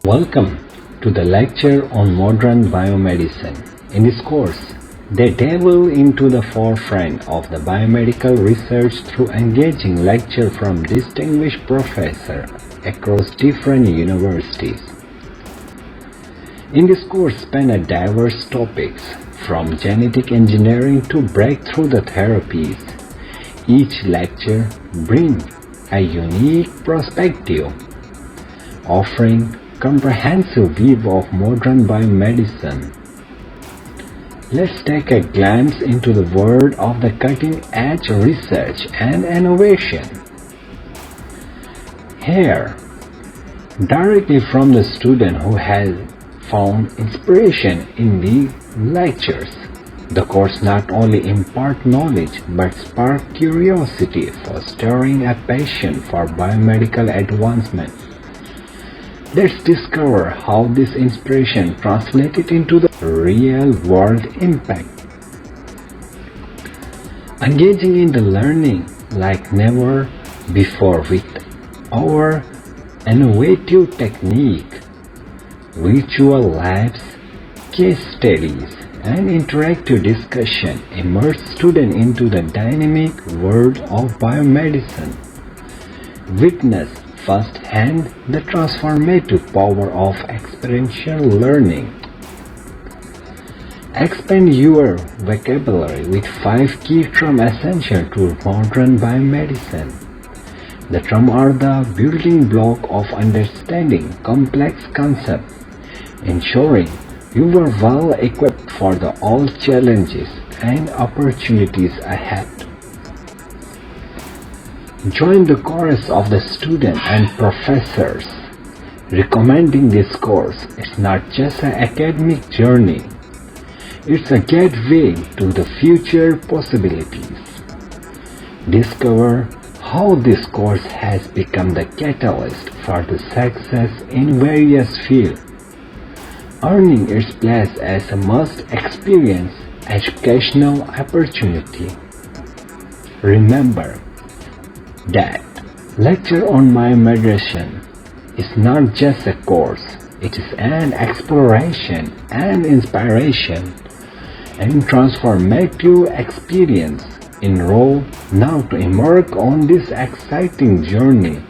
Welcome to the lecture on Modern Biomedicine. In this course, they delve into the forefront of the biomedical research through engaging lecture from distinguished professors across different universities. In this course span a diverse topics from genetic engineering to breakthrough the therapies. Each lecture brings a unique perspective, offering comprehensive view of modern biomedicine. Let's take a glance into the world of the cutting-edge research and innovation. Here, directly from the student who has found inspiration in the lectures, the course not only impart knowledge but spark curiosity, fostering a passion for biomedical advancement. Let's discover how this inspiration translated into the real-world impact. Engaging in the learning like never before with our innovative technique, virtual labs, case studies, and interactive discussion immerse students into the dynamic world of biomedicine. Witness firsthand the transformative power of experiential learning. Expand your vocabulary with 5 key terms essential to modern biomedicine. The terms are the building block of understanding complex concepts, ensuring you are well equipped for all challenges and opportunities ahead. Join the chorus of the students and professors recommending this course. It's not just an academic journey, it's a gateway to the future possibilities. Discover how this course has become the catalyst for the success in various fields, earning its place as a must-experience educational opportunity. Remember that lecture on biomedicine is not just a course, it is an exploration and inspiration and transformative experience. Enroll now to embark on this exciting journey